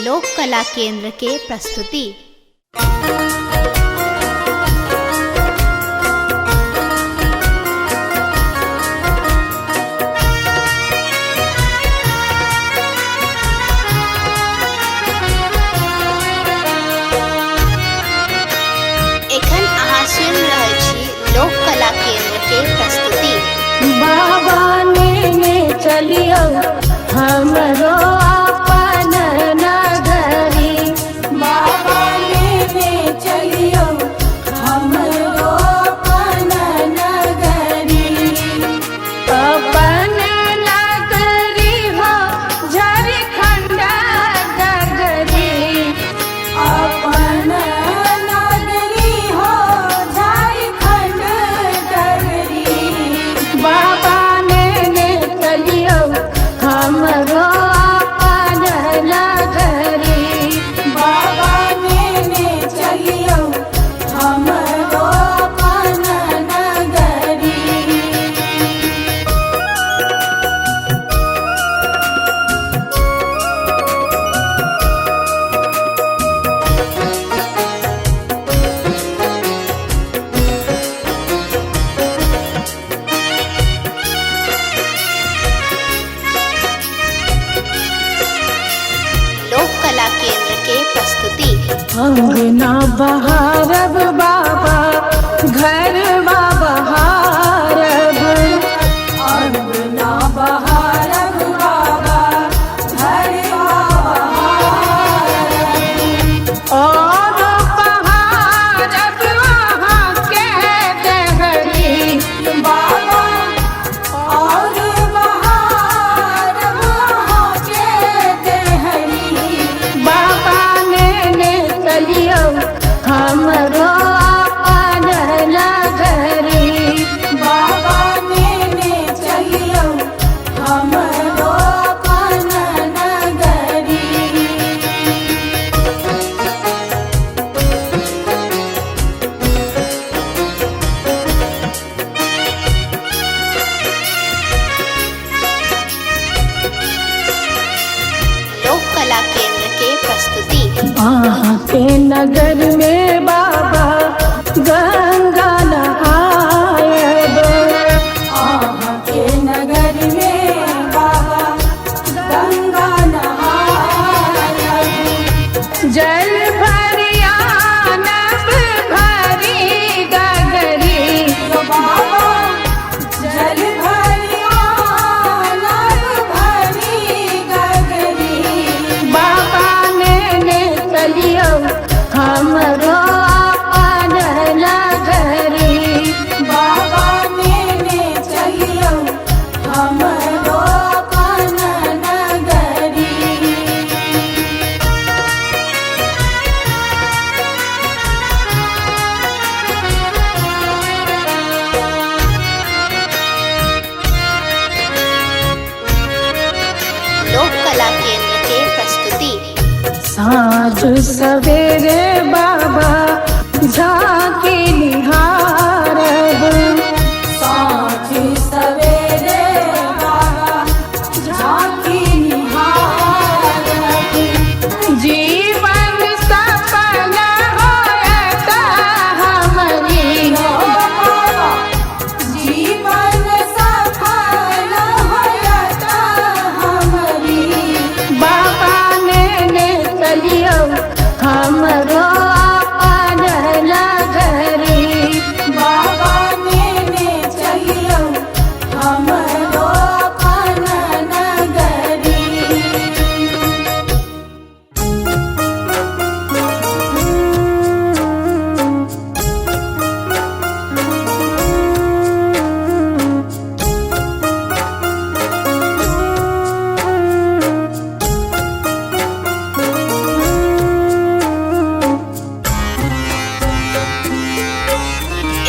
लोक कला केंद्र के प्रस्तुति। एखन अहाँ सुनि रहल छी लोक कला केंद्र के प्रस्तुति। बाबा ने चलियो हमरो अपन नगरी, बाबा ने चलियो हमरो अपन नगरी, अपन नगरी हो झारखंड नगरी, अपन नगरी हो झारखंड नगरी। बाबा ने चलियो हमरो अपन नगरी, बाबा ने चलियो हमरो अपन नगरी। लोक कला केंद्र के प्रस्तुति। अंगना बहारब बाबा घरवा बहारब, अंगना बहारब बाबा घरवा बहारब, और बहारब वहाँ के देहरी बाबा, और बहारब वहाँ के देहरी। बाबा ने चलियो हमरो अपन नगरी, बाबा ने चलियो हमरो अपन नगरी। लोक कला केंद्र के प्रस्तुति। वहाँ के नगर में बाबा गंगा नहायब, वहाँ के नगर में बाबा गंगा नहायब, जल भरियानब भरी गगरी बाबा, जल भरियानब भरी गगरी। बाबा ने चलियो हमरो अपन नगरी, बाबा ने चलियो हमरो अपन नगरी। लोक कला केंद्र के प्रस्तुति। साँझ सवेरे बाबा झांकी निहारब, साँझ सवेरे बाबा झांकी निहारब, जीवन सफल होयत हमरी बाबा, जीवन सफल होयत हमरी। बाबा ने चलियो हमरो अपन नगरी, बाबा ने चलियो हमरो अपन नगरी।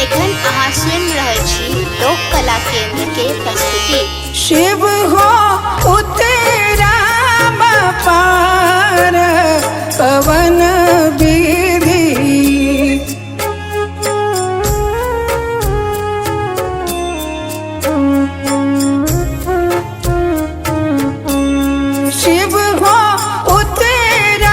एखन अहाँ सुनि रहल छी लोक कला केंद्र के प्रस्तुति। शिव हो उतराम पार पवन विधि, शिव हो उतरा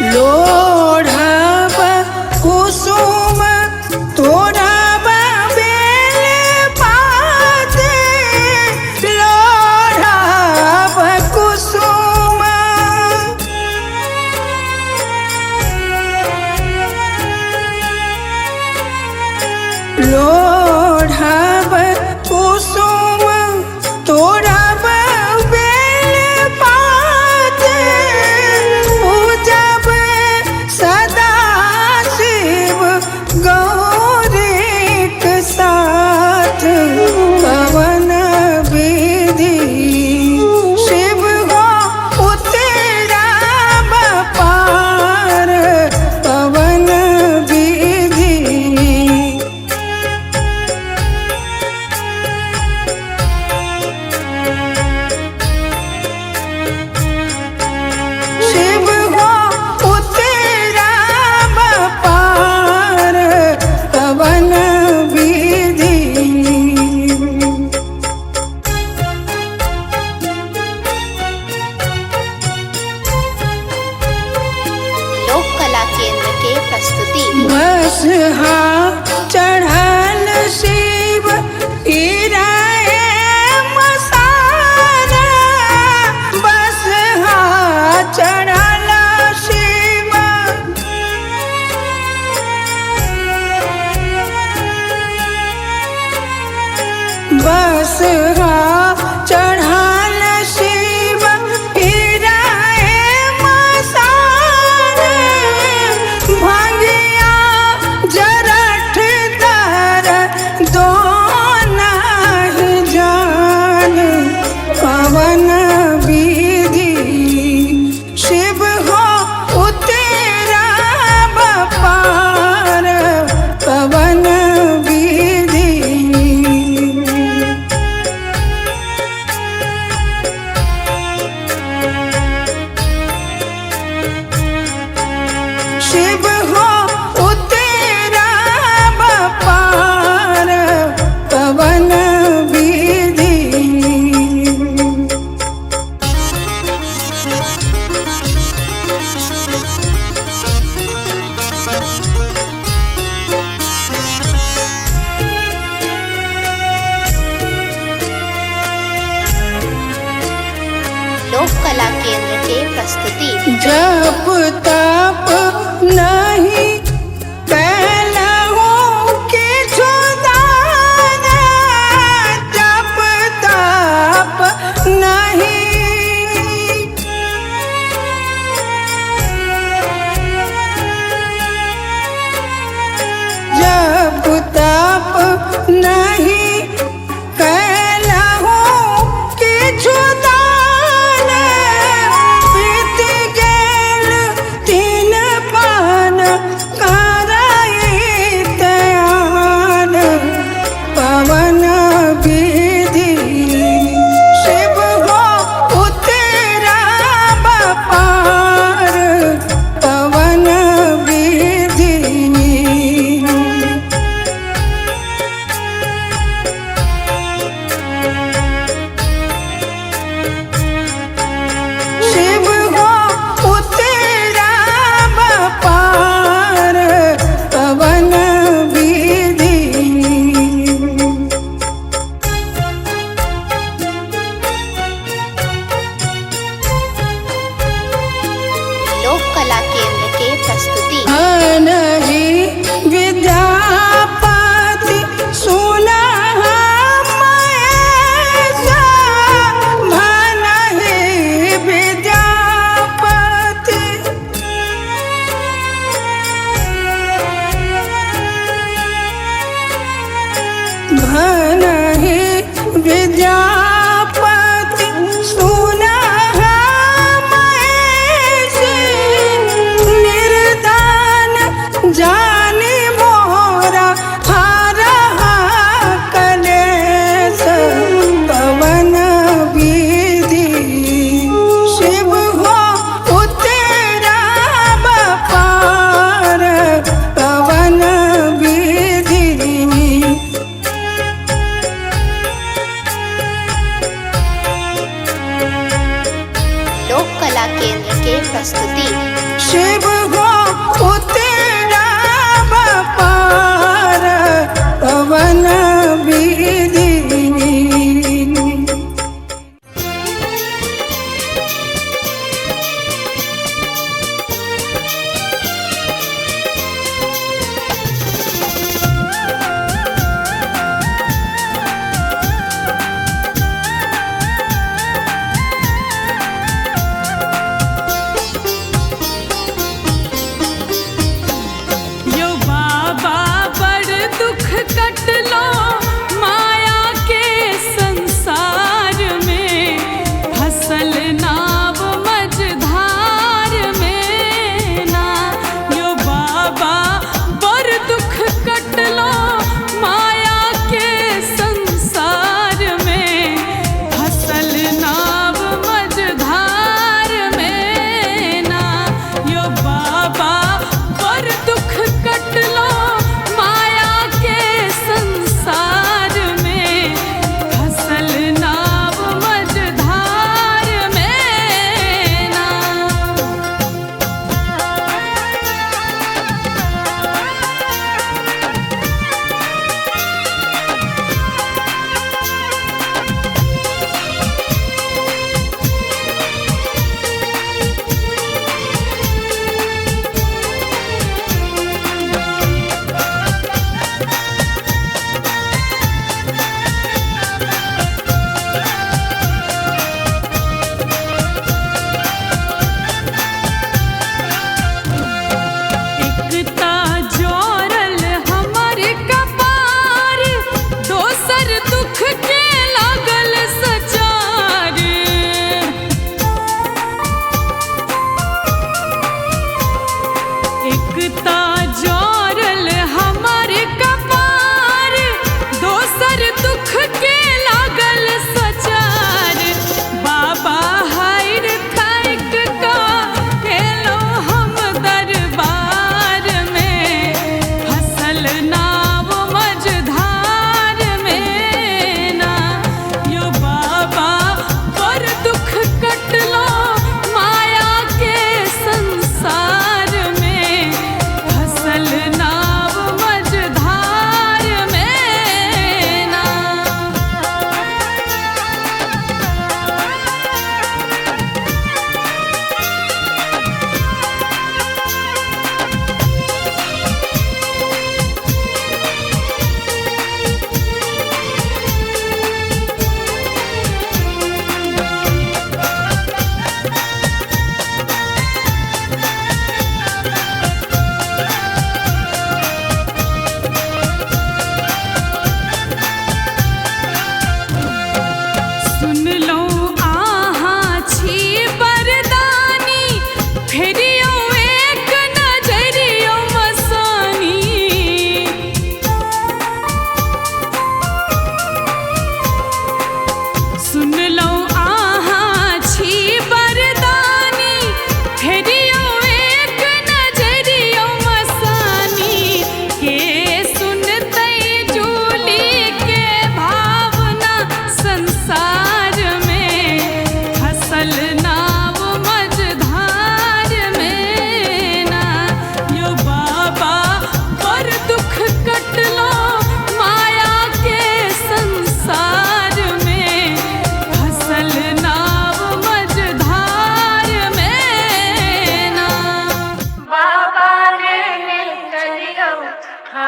लोढ़ब कुसुम तोड़ब बेल पात लोढ़ब कुसुम लोढ़ब कुसुम तोड़ब बेल पात पूजब सदा शिव गौरीक साथ पवन विधि शिव हो उतरब पार पवन विधि शिव हो उतरब पार पवन विधि लोक कला केंद्र के प्रस्तुति बस चढ़ल शिव गिराए मसारा बस चढ़ल शिव बस चढ़ल शिव गिराए मसारा भंगिया जरठ दर दो नहीं जान पवन विधि शिव हो उतरब पार पवन विधि शिव हो उतरब पार पवन विधि लोक कला केंद्र के प्रस्तुति जप तप नहीं कैलहु किछु दान जप तप नहीं जप तप नहीं कैलहु किछु दान बीत गेल 3 पान करैत आन पवन विधि शिव हो उतरब पार पवन विधि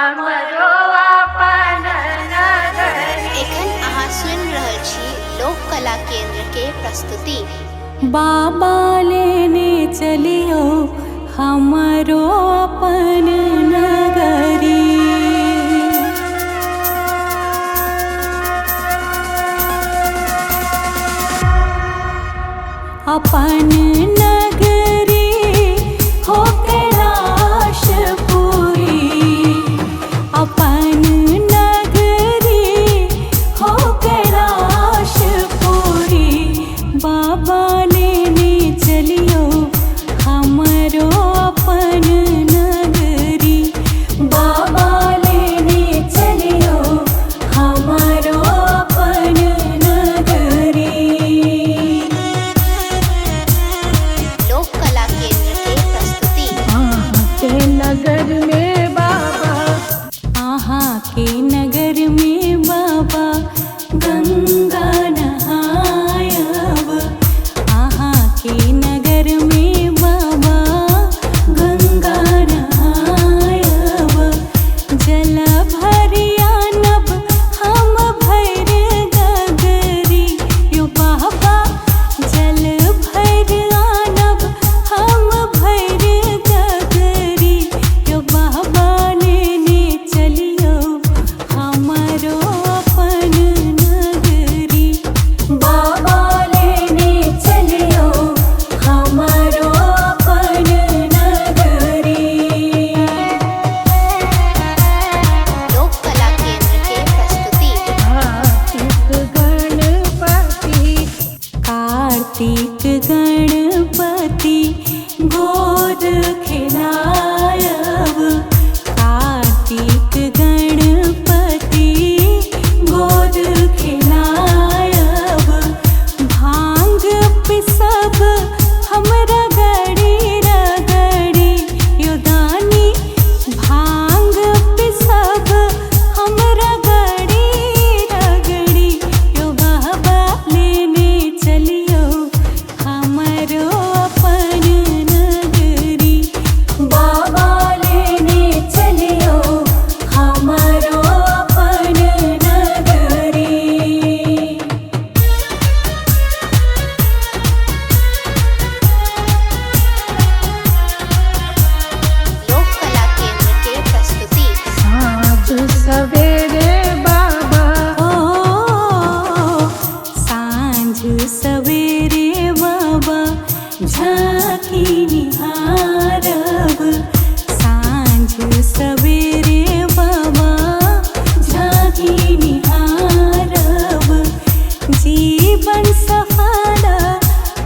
हमरो अपन नगरी। एखन अहाँ सुनि रहल छी लोक कला केंद्र के प्रस्तुति। बाबा लेने चलियो हमरो अपन नगरी। अपन नगरी हो कैलाशपुरी, अपन नगरी हो कैलाशपुरी। बाबा लेने चलियो हमरो अपन नगरी। बाबा लेने चलियो हमरो अपन नगरी। लोक कला केंद्र के प्रस्तुति। के नगर में बाबा, आहा के नगर में बाबा गंगा नहायब। आहा के नगर में बाबा गंगा नहायब। जल भरियानब हम भैर गगरी यो बाबा। जल भरियानब हम भैर गगरी यो बाबा। लेने चलियो हमरो अपन नगरी। बाबा लेने चलियो हमरो अपन नगरी। लोक कला केंद्र के प्रस्तुति। कार्तिक कार्तिक गणपति, गणपति गोद खिलायब। कार्तिक गणपति गोद खिलायब। भांग पिसब हमरा गड़ी रगड़ी यो दानी। भांग पिसब हमरा गड़ी रगड़ी यो बाबा। लेने चलियो हमरो अपन नगरी। बाबा लेने चलियो हमरो अपन नगरी। लोक कला केंद्र के प्रस्तुति। साँझ सवेरे बाबा, ओ सांझ सवेरे बाबा झांकी निहारब। सांझ सवेरे बाबा झांकी निहारब। जीवन सफल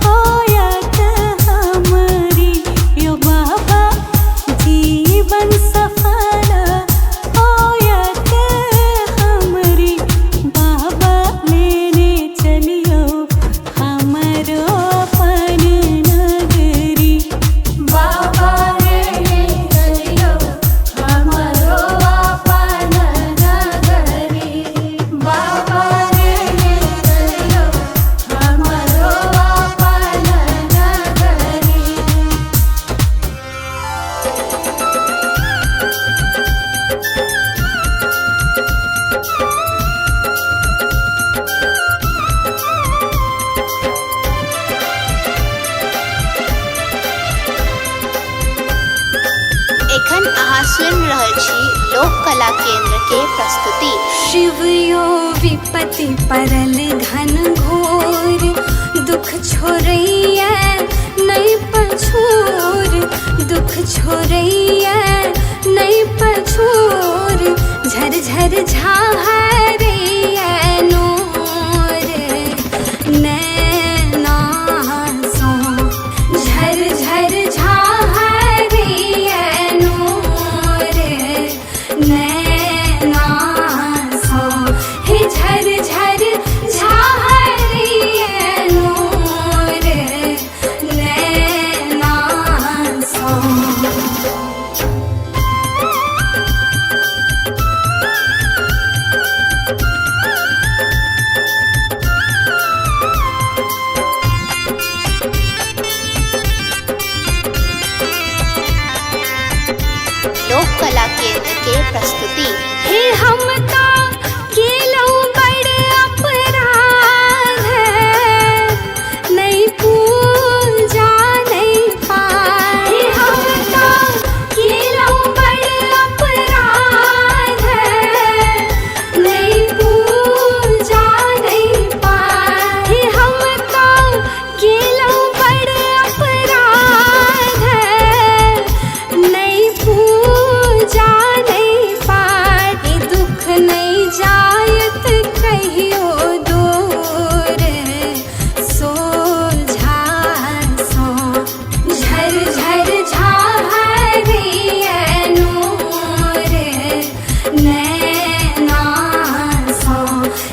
होयत हमरी यो बाबा। जीवन सफल होयत हमरी। बाबा लेने चलियो हमरो अपन नगरी। बाबा लेने चलियो हमरो अपन नगरी। बाबा लेने चलियो हमरो अपन नगरी। एखन अहाँ सुनि रहल छी लोक कला केंद्र के प्रस्तुति। शिवयो विपत्ति परल घन घोर, दुख छोड़ैया नहीं पछोर। दुख छोड़ैया नहीं पछोर, झर झर झाहरैया नोर। नैना सो झर झर झाहरैया नोर। नैना सो हे झर झर झाहरैया नोर। नैना सो। कला केंद्र के प्रस्तुति। हे हम ता केलऊ बड़ अपराध है, नहीं पूजा नहीं पाए। हे हम ता केलऊ बड़ अपराध है, नहीं पूजा नहीं पाए। हे हम ता केलऊ बड़ अपराध है, नहीं पूजा नहीं पाए। दुख नहीं जायत कहियो दूर, सोझा सो झर झर झाहरिए नूर, नैना सो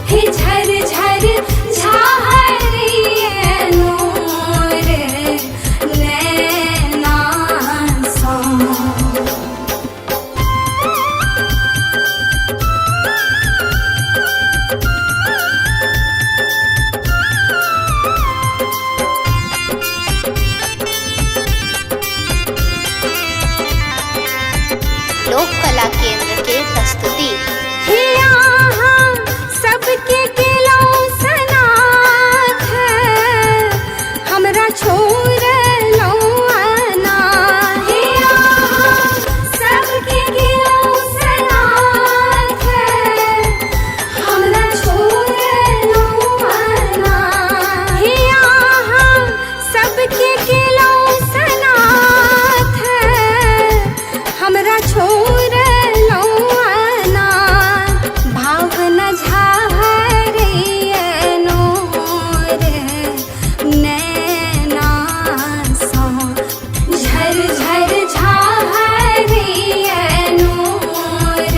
हे झर झर झाहरिए नूर, नैना सो। लोक कला केंद्र के प्रस्तुति। हे यहाँ सबके केलऊ सनाथ है, हमरा छोड़ लौआना। हे यहाँ सबके केलऊ सनाथ है, हमरा छोड़ लौआना। हे यहाँ सबके केलऊ सनाथ है, हमरा छोड़ लौआना। भावना झाहरिए नूर, नैना सो झर झर झाहरिए नूर,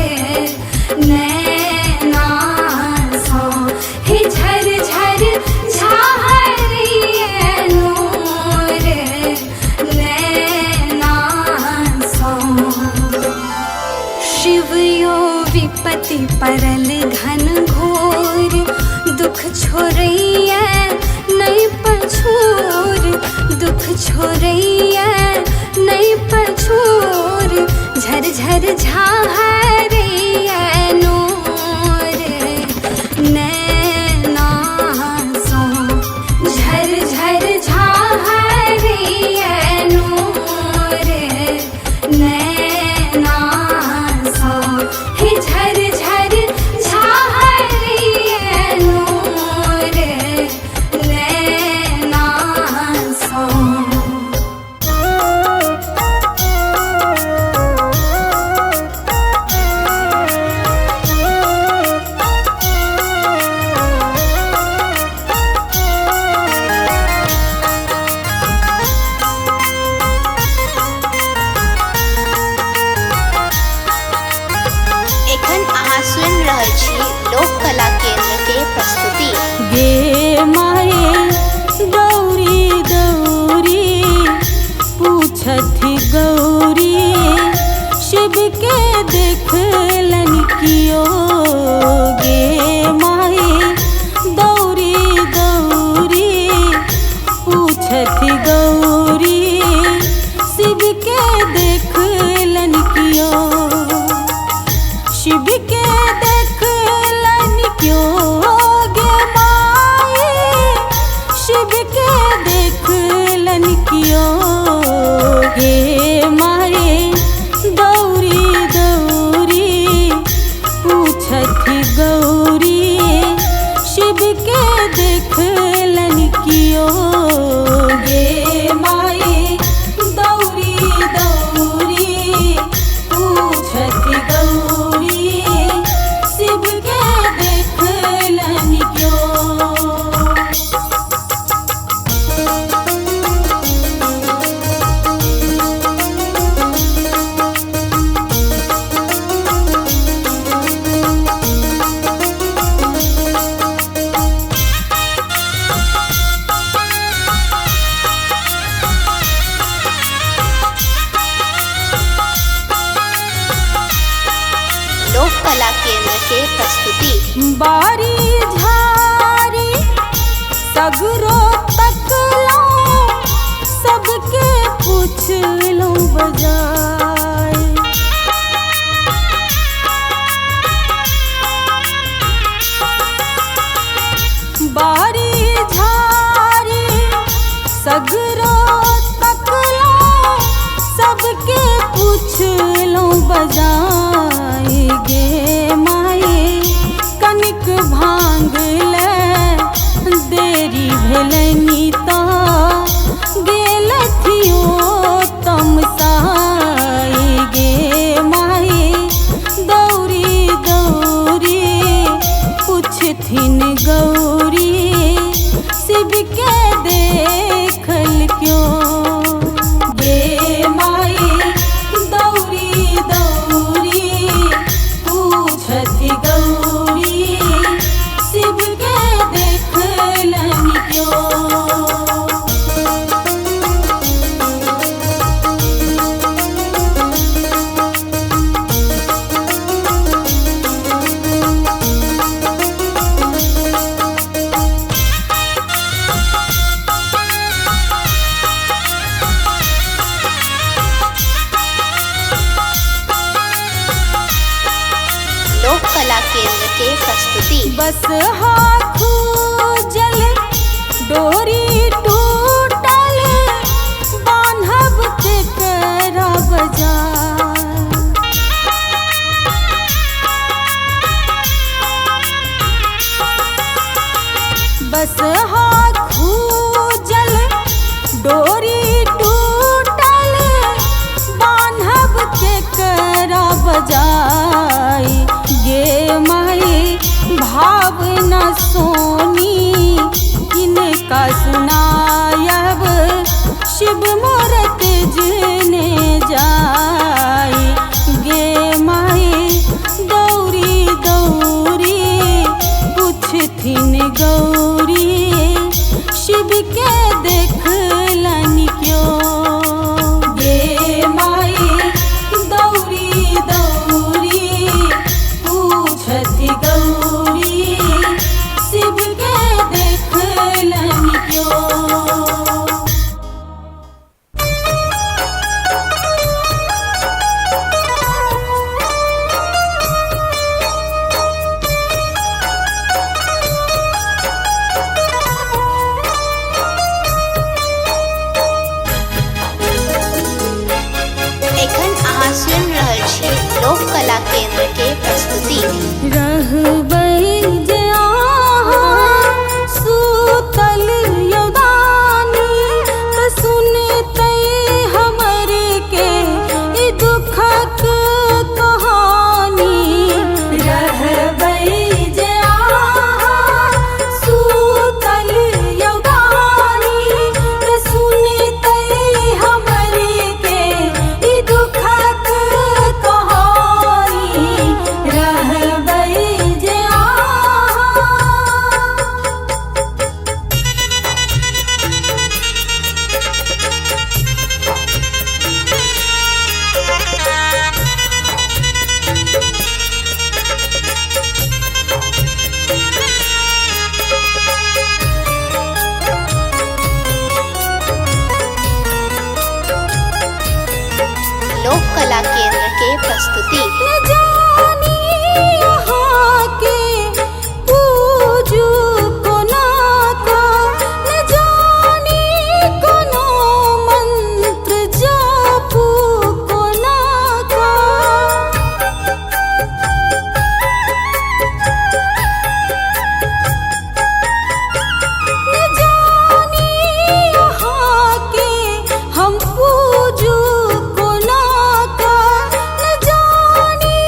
नैना सो हे झर झर झाहरिए नूर, नैना सो। शिव यो विपत्ति परल घन घोर, दुख छोड़ैया नहीं पछोर, दुख छोड़ैया नहीं पछोर। झर झर झाहरिए नूर, नैना सो झर झर झाहरिए नूर, नैना सो हे झर झर झाहरिए नूर, नैना सो। एखन अहाँ सुनि रहल छी लोक कला केंद्र के प्रस्तुति। गे माए गौरी गौरी पूछथि गौरी, शिव के देखलन कियो। गे माए गौरी गौरी पूछथि गौरी, शिव के देखलन कियो। शिव के देखलन क्यों गे माए, शिव के देखलन क्यों। गे माए गौरी गौरी पूछथि गौरी, शिव के देखलन क्यों। गे माए गौरी गौरी पूछथि गौरी, शिव के देखलन क्यों। लोक कला केंद्र के प्रस्तुति। बारी झारी सगरो तकलो, सबके पूछलो बजाय। पूछलौं बजाई गे माई कनिक भांग ले देरी भेलनी तो गेलथियो तमसाई गे माई दौरी दौरी पूछथिन गौरी शिव के देखल क्यों गे माई दौरी दौरी पूछथि गौरी शिव के देखलन क्यों। लोक कला केंद्र के प्रस्तुति बस हाथू जल डोरी टूटल बान्हब केकरा बाजार बस हाथू जल डोरी टूटल बान्हब केकरा बजाई गे माई भाव न सोनी किनका सुनायब शिव मूरत जने जाई गे माई दौरी दौरी पूछथिन गौरी शिव के देखलन क्यों गे माई दौरी दौरी पूछथि गौरी शिव के देखलन क्यों। एखन अहाँ सुनि रहल छी लोक कला केंद्र के प्रस्तुति रहबै जे अहाँ सुतल यौदानी त सुनतै हमर के ई दुखक कहानी रहबै जे अहाँ सुतल यौदानी त सुनतै हमर के ई दुखक कहानी रहबै जे अहाँ लोक कला केंद्र के प्रस्तुति न जानी यहाँ के पूजू कोना का न जानी कोनो मंत्र जापू कोना का न जानी यहाँ के हम पूजू कोना का न जानी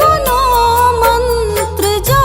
कोनो मंत्र जा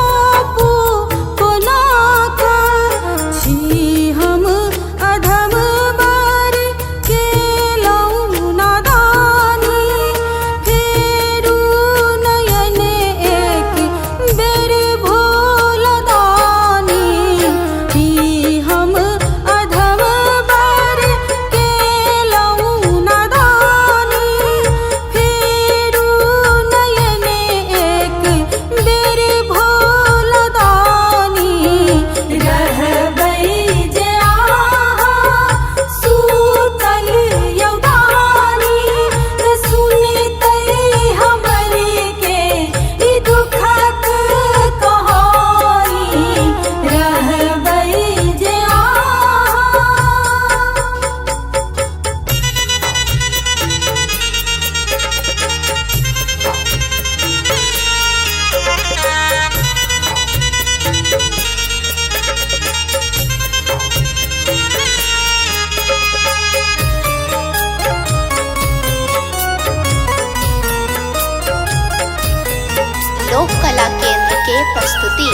प्रस्तुति।